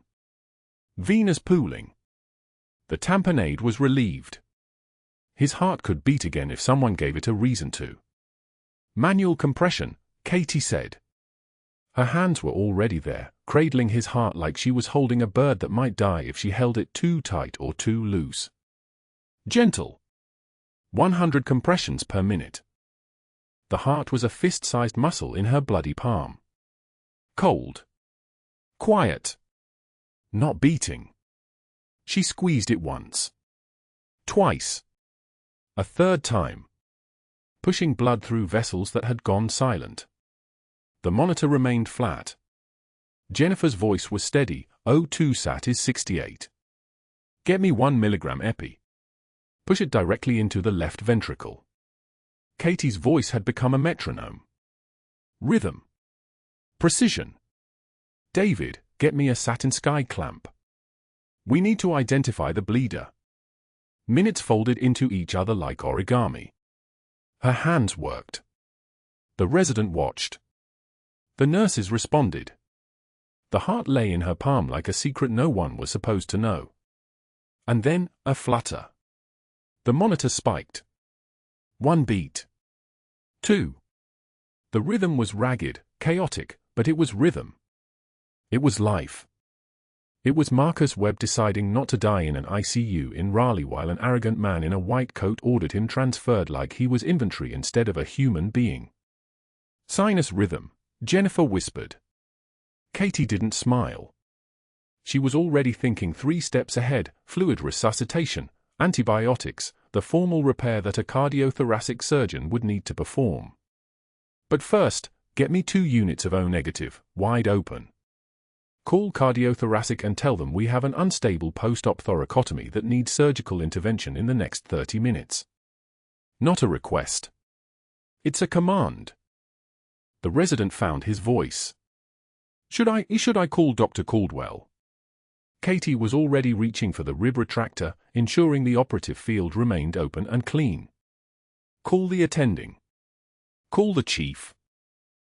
S1: Venous pooling. The tamponade was relieved. His heart could beat again if someone gave it a reason to. Manual compression, Katie said. Her hands were already there, cradling his heart like she was holding a bird that might die if she held it too tight or too loose. Gentle. 100 compressions per minute. The heart was a fist-sized muscle in her bloody palm. Cold. Quiet. Not beating. She squeezed it once. Twice. A third time. Pushing blood through vessels that had gone silent. The monitor remained flat. Jennifer's voice was steady. O2 sat is 68. Get me 1 milligram epi. Push it directly into the left ventricle. Katie's voice had become a metronome. Rhythm. Precision. David, get me a satin sky clamp. We need to identify the bleeder. Minutes folded into each other like origami. Her hands worked. The resident watched. The nurses responded. The heart lay in her palm like a secret no one was supposed to know. And then, a flutter. The monitor spiked. 1 beat. 2. The rhythm was ragged, chaotic, but it was rhythm. It was life. It was Marcus Webb deciding not to die in an ICU in Raleigh while an arrogant man in a white coat ordered him transferred like he was inventory instead of a human being. Sinus rhythm, Jennifer whispered. Katie didn't smile. She was already thinking 3 steps ahead: fluid resuscitation, antibiotics, the formal repair that a cardiothoracic surgeon would need to perform. But first, get me 2 units of O-negative, wide open. Call cardiothoracic and tell them we have an unstable post-op thoracotomy that needs surgical intervention in the next 30 minutes. Not a request. It's a command. The resident found his voice. Should I call Dr. Caldwell? Katie was already reaching for the rib retractor, ensuring the operative field remained open and clean. Call the attending. Call the chief.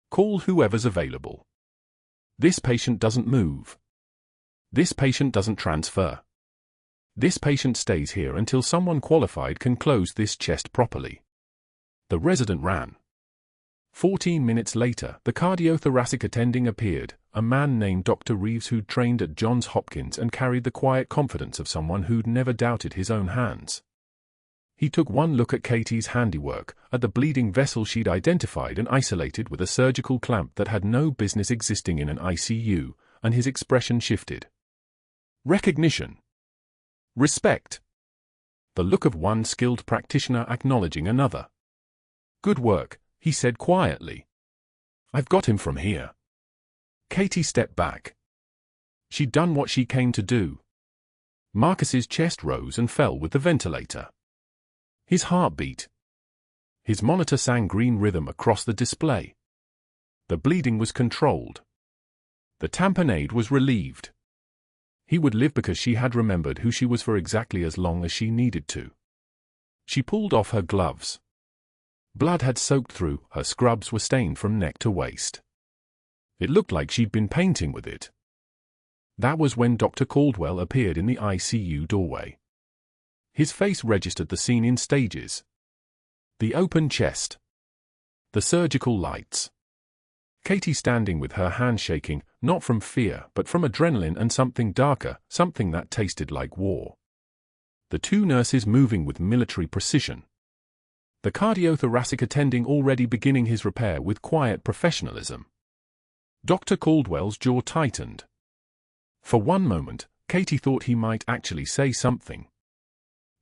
S1: Call whoever's available. This patient doesn't move. This patient doesn't transfer. This patient stays here until someone qualified can close this chest properly. The resident ran. 14 minutes later, the cardiothoracic attending appeared, a man named Dr. Reeves who'd trained at Johns Hopkins and carried the quiet confidence of someone who'd never doubted his own hands. He took one look at Katie's handiwork, at the bleeding vessel she'd identified and isolated with a surgical clamp that had no business existing in an ICU, and his expression shifted. Recognition. Respect. The look of one skilled practitioner acknowledging another. Good work, he said quietly. I've got him from here. Katie stepped back. She'd done what she came to do. Marcus's chest rose and fell with the ventilator. His heart beat. His monitor sang green rhythm across the display. The bleeding was controlled. The tamponade was relieved. He would live because she had remembered who she was for exactly as long as she needed to. She pulled off her gloves. Blood had soaked through, her scrubs were stained from neck to waist. It looked like she'd been painting with it. That was when Dr. Caldwell appeared in the ICU doorway. His face registered the scene in stages. The open chest. The surgical lights. Katie standing with her hands shaking, not from fear but from adrenaline and something darker, something that tasted like war. The two nurses moving with military precision. The cardiothoracic attending already beginning his repair with quiet professionalism. Dr. Caldwell's jaw tightened. For one moment, Katie thought he might actually say something.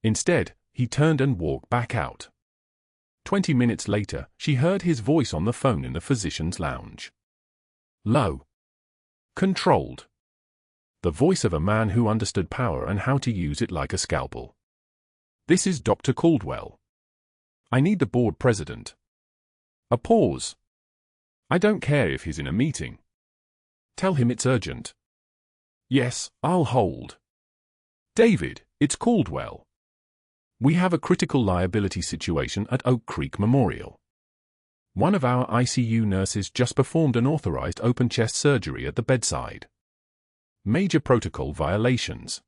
S1: Instead, he turned and walked back out. 20 minutes later, she heard his voice on the phone in the physician's lounge. Low. Controlled. The voice of a man who understood power and how to use it like a scalpel. This is Dr. Caldwell. I need the board president. A pause. I don't care if he's in a meeting. Tell him it's urgent. Yes, I'll hold. David, it's Caldwell. We have a critical liability situation at Oak Creek Memorial. One of our ICU nurses just performed an authorized open chest surgery at the bedside. Major protocol violations.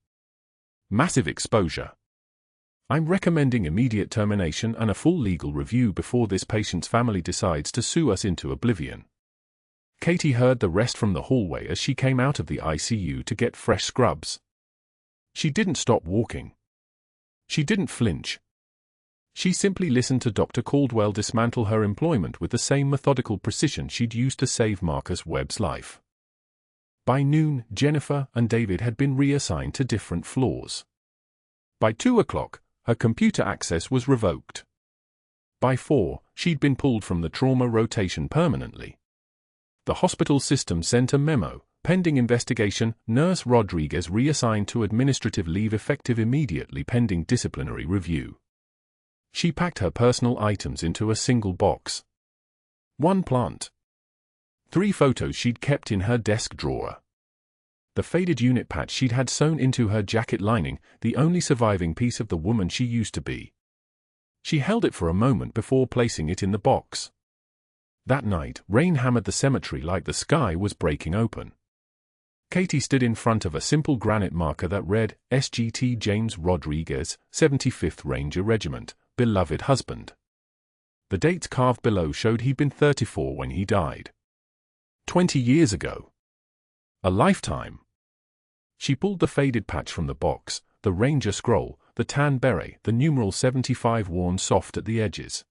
S1: Massive exposure. I'm recommending immediate termination and a full legal review before this patient's family decides to sue us into oblivion. Katie heard the rest from the hallway as she came out of the ICU to get fresh scrubs. She didn't stop walking. She didn't flinch. She simply listened to Dr. Caldwell dismantle her employment with the same methodical precision she'd used to save Marcus Webb's life. By noon, Jennifer and David had been reassigned to different floors. By 2 o'clock, her computer access was revoked. By 4, she'd been pulled from the trauma rotation permanently. The hospital system sent a memo. Pending investigation, Nurse Rodriguez reassigned to administrative leave effective immediately pending disciplinary review. She packed her personal items into a single box. 1 plant. 3 photos she'd kept in her desk drawer. The faded unit patch she'd had sewn into her jacket lining, the only surviving piece of the woman she used to be. She held it for a moment before placing it in the box. That night, rain hammered the cemetery like the sky was breaking open. Katie stood in front of a simple granite marker that read, SGT James Rodriguez, 75th Ranger Regiment, beloved husband. The dates carved below showed he'd been 34 when he died. 20 years ago. A lifetime. She pulled the faded patch from the box, the Ranger scroll, the tan beret, the numeral 75 worn soft at the edges.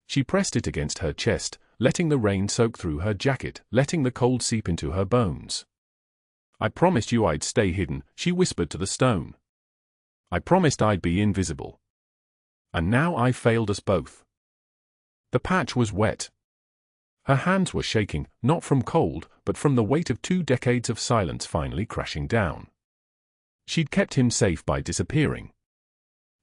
S1: She pressed it against her chest, letting the rain soak through her jacket, letting the cold seep into her bones. I promised you I'd stay hidden, she whispered to the stone. I promised I'd be invisible. And now I've failed us both. The patch was wet. Her hands were shaking, not from cold, but from the weight of 2 decades of silence finally crashing down. She'd kept him safe by disappearing.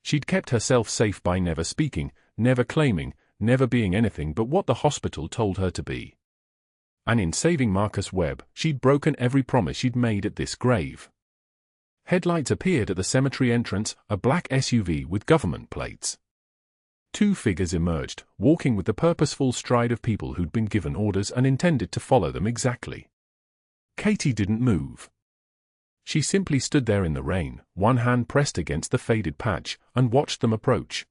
S1: She'd kept herself safe by never speaking, never claiming, never being anything but what the hospital told her to be. And in saving Marcus Webb, she'd broken every promise she'd made at this grave. Headlights appeared at the cemetery entrance, a black SUV with government plates. 2 figures emerged, walking with the purposeful stride of people who'd been given orders and intended to follow them exactly. Katie didn't move. She simply stood there in the rain, one hand pressed against the faded patch, and watched them approach.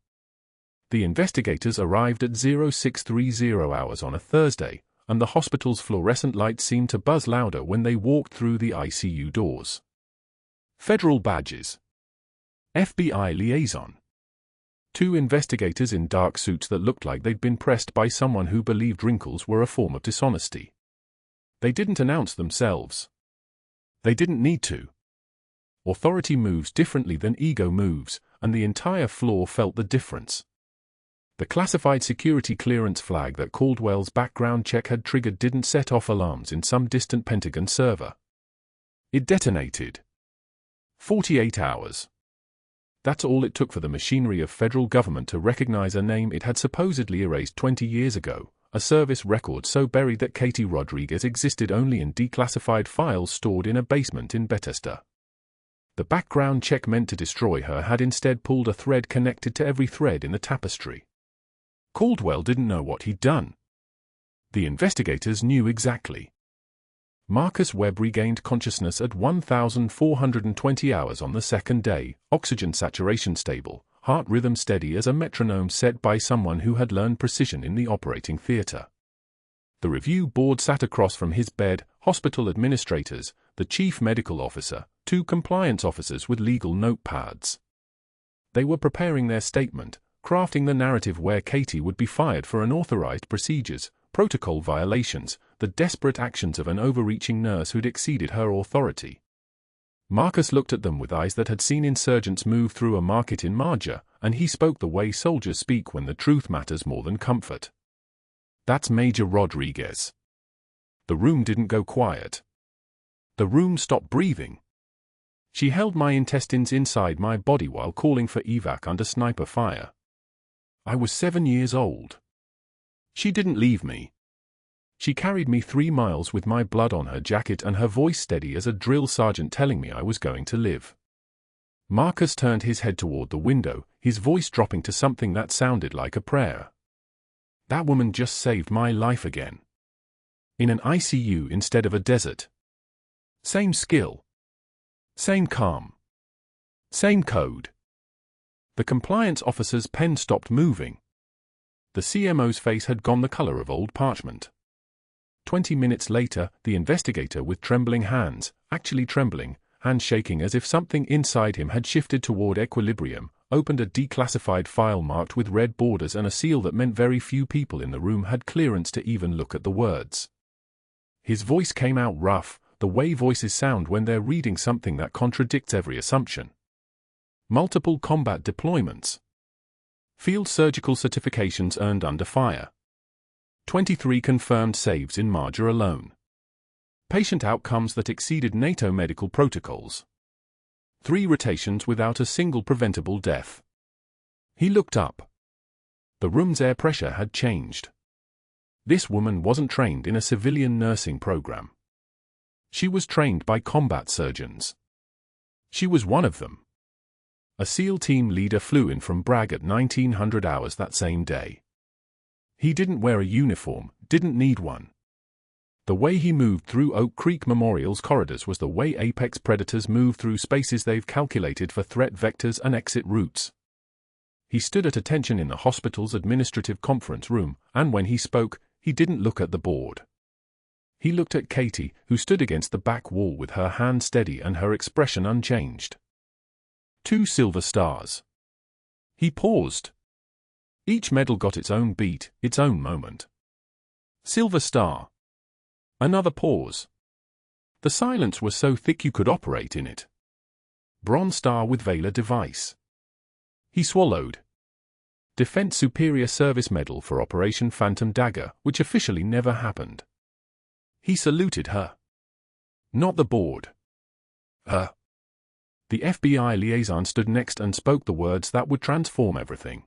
S1: The investigators arrived at 0630 hours on a Thursday, and the hospital's fluorescent lights seemed to buzz louder when they walked through the ICU doors. Federal badges. FBI liaison. 2 investigators in dark suits that looked like they'd been pressed by someone who believed wrinkles were a form of dishonesty. They didn't announce themselves. They didn't need to. Authority moves differently than ego moves, and the entire floor felt the difference. The classified security clearance flag that Caldwell's background check had triggered didn't set off alarms in some distant Pentagon server. It detonated. 48 hours. That's all it took for the machinery of federal government to recognize a name it had supposedly erased 20 years ago, a service record so buried that Katie Rodriguez existed only in declassified files stored in a basement in Bethesda. The background check meant to destroy her had instead pulled a thread connected to every thread in the tapestry. Caldwell didn't know what he'd done. The investigators knew exactly. Marcus Webb regained consciousness at 1,420 hours on the second day, oxygen saturation stable, heart rhythm steady as a metronome set by someone who had learned precision in the operating theater. The review board sat across from his bed, hospital administrators, the chief medical officer, 2 compliance officers with legal notepads. They were preparing their statement, crafting the narrative where Katie would be fired for unauthorized procedures, protocol violations, the desperate actions of an overreaching nurse who'd exceeded her authority. Marcus looked at them with eyes that had seen insurgents move through a market in Marja, and he spoke the way soldiers speak when the truth matters more than comfort. "That's Major Rodriguez." The room didn't go quiet. The room stopped breathing. "She held my intestines inside my body while calling for evac under sniper fire. I was 7 years old. She didn't leave me. She carried me 3 miles with my blood on her jacket and her voice steady as a drill sergeant telling me I was going to live." Marcus turned his head toward the window, his voice dropping to something that sounded like a prayer. "That woman just saved my life again. In an ICU instead of a desert. Same skill. Same calm. Same code." The compliance officer's pen stopped moving. The CMO's face had gone the color of old parchment. 20 minutes later, the investigator with trembling hands, actually trembling, hands shaking as if something inside him had shifted toward equilibrium, opened a declassified file marked with red borders and a seal that meant very few people in the room had clearance to even look at the words. His voice came out rough, the way voices sound when they're reading something that contradicts every assumption. "Multiple combat deployments. Field surgical certifications earned under fire. 23 confirmed saves in Marja alone. Patient outcomes that exceeded NATO medical protocols. 3 rotations without a single preventable death." He looked up. The room's air pressure had changed. This woman wasn't trained in a civilian nursing program. She was trained by combat surgeons. She was one of them. A SEAL team leader flew in from Bragg at 1900 hours that same day. He didn't wear a uniform, didn't need one. The way he moved through Oak Creek Memorial's corridors was the way apex predators move through spaces they've calculated for threat vectors and exit routes. He stood at attention in the hospital's administrative conference room, and when he spoke, he didn't look at the board. He looked at Katie, who stood against the back wall with her hand steady and her expression unchanged. 2 silver stars. He paused. Each medal got its own beat, its own moment. Silver star. Another pause. The silence was so thick you could operate in it. Bronze star with Vela device. He swallowed. Defense Superior Service Medal for Operation Phantom Dagger, which officially never happened. He saluted her. Not the board. Her. The FBI liaison stood next and spoke the words that would transform everything.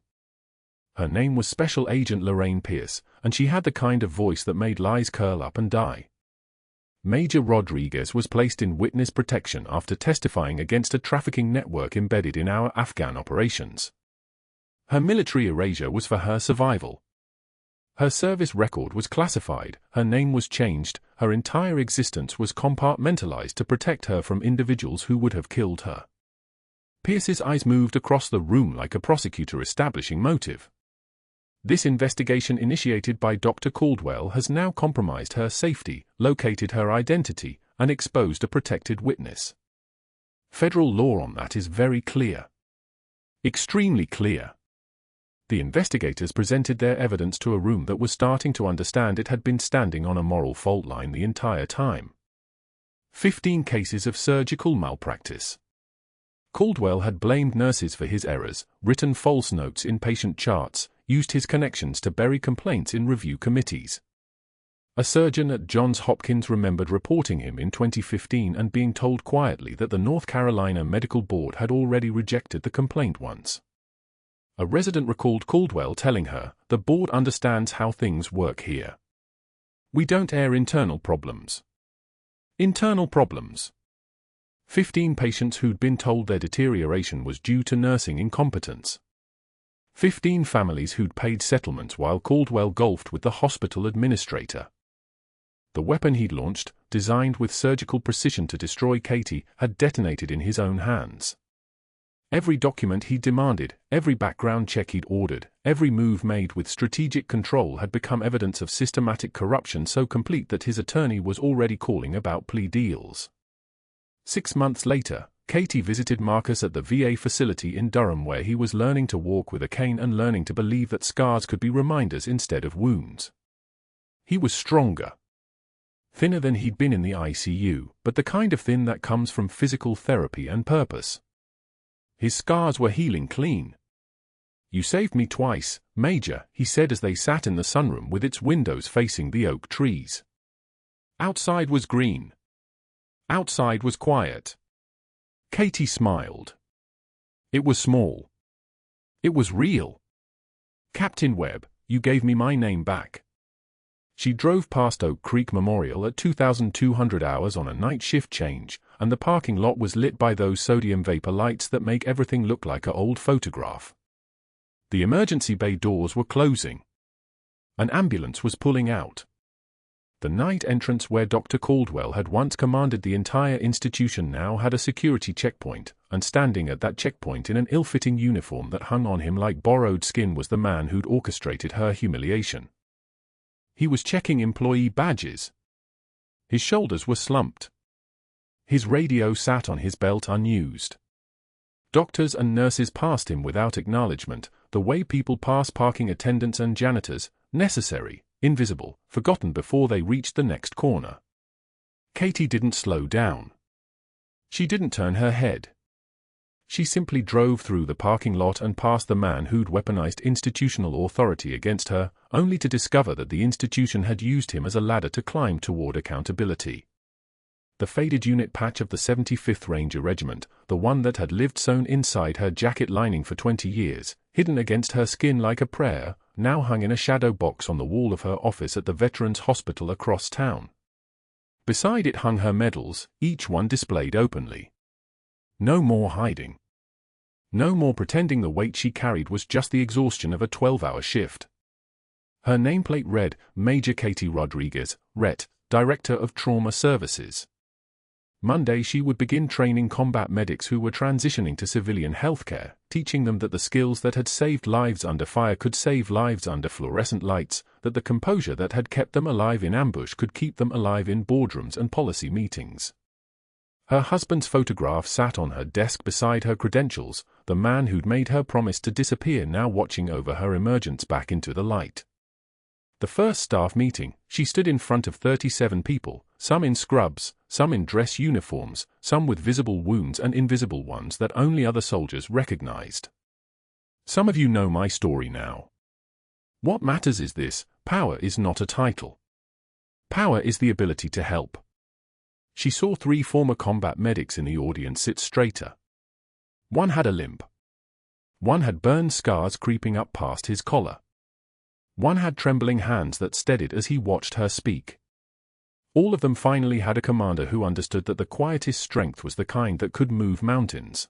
S1: Her name was Special Agent Lorraine Pierce, and she had the kind of voice that made lies curl up and die. Major Rodriguez was placed in witness protection after testifying against a trafficking network embedded in our Afghan operations. Her military erasure was for her survival. Her service record was classified, her name was changed, her entire existence was compartmentalized to protect her from individuals who would have killed her. Pierce's eyes moved across the room like a prosecutor establishing motive. This investigation initiated by Dr. Caldwell has now compromised her safety, located her identity, and exposed a protected witness. Federal law on that is very clear. Extremely clear. The investigators presented their evidence to a room that was starting to understand it had been standing on a moral fault line the entire time. 15 cases of surgical malpractice. Caldwell had blamed nurses for his errors, written false notes in patient charts, used his connections to bury complaints in review committees. A surgeon at Johns Hopkins remembered reporting him in 2015 and being told quietly that the North Carolina Medical Board had already rejected the complaint once. A resident recalled Caldwell telling her, "The board understands how things work here. We don't air internal problems." Internal problems. 15 patients who'd been told their deterioration was due to nursing incompetence. 15 families who'd paid settlements while Caldwell golfed with the hospital administrator. The weapon he'd launched, designed with surgical precision to destroy Katie, had detonated in his own hands. Every document he'd demanded, every background check he'd ordered, every move made with strategic control had become evidence of systematic corruption so complete that his attorney was already calling about plea deals. 6 months later, Katie visited Marcus at the VA facility in Durham where he was learning to walk with a cane and learning to believe that scars could be reminders instead of wounds. He was stronger. Thinner than he'd been in the ICU, but the kind of thin that comes from physical therapy and purpose. His scars were healing clean. "You saved me twice, Major," he said as they sat in the sunroom with its windows facing the oak trees. Outside was green. Outside was quiet. Katie smiled. It was small. It was real. "Captain Webb, you gave me my name back." She drove past Oak Creek Memorial at 2,200 hours on a night shift change, and the parking lot was lit by those sodium vapor lights that make everything look like an old photograph. The emergency bay doors were closing. An ambulance was pulling out. The night entrance where Dr. Caldwell had once commanded the entire institution now had a security checkpoint, and standing at that checkpoint in an ill-fitting uniform that hung on him like borrowed skin was the man who'd orchestrated her humiliation. He was checking employee badges. His shoulders were slumped. His radio sat on his belt unused. Doctors and nurses passed him without acknowledgement, the way people pass parking attendants and janitors, necessary, invisible, forgotten before they reached the next corner. Katie didn't slow down. She didn't turn her head. She simply drove through the parking lot and past the man who'd weaponized institutional authority against her, only to discover that the institution had used him as a ladder to climb toward accountability. The faded unit patch of the 75th Ranger Regiment, the one that had lived sewn inside her jacket lining for 20 years, hidden against her skin like a prayer, now hung in a shadow box on the wall of her office at the Veterans Hospital across town. Beside it hung her medals, each one displayed openly. No more hiding. No more pretending the weight she carried was just the exhaustion of a 12-hour shift. Her nameplate read, Major Katie Rodriguez, RET, Director of Trauma Services. Monday she would begin training combat medics who were transitioning to civilian healthcare, teaching them that the skills that had saved lives under fire could save lives under fluorescent lights, that the composure that had kept them alive in ambush could keep them alive in boardrooms and policy meetings. Her husband's photograph sat on her desk beside her credentials, the man who'd made her promise to disappear now watching over her emergence back into the light. The first staff meeting, she stood in front of 37 people, some in scrubs, some in dress uniforms, some with visible wounds and invisible ones that only other soldiers recognized. "Some of you know my story now. What matters is this: power is not a title. Power is the ability to help." She saw 3 former combat medics in the audience sit straighter. One had a limp. One had burn scars creeping up past his collar. One had trembling hands that steadied as he watched her speak. All of them finally had a commander who understood that the quietest strength was the kind that could move mountains.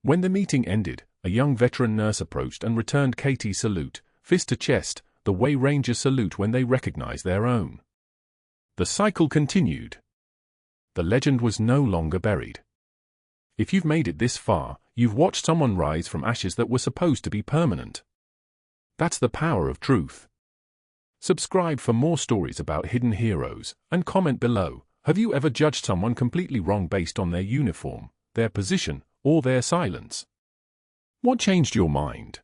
S1: When the meeting ended, a young veteran nurse approached and returned Katie's salute, fist to chest, the way Rangers salute when they recognize their own. The cycle continued. The legend was no longer buried. If you've made it this far, you've watched someone rise from ashes that were supposed to be permanent. That's the power of truth. Subscribe for more stories about hidden heroes, and comment below, have you ever judged someone completely wrong based on their uniform, their position, or their silence? What changed your mind?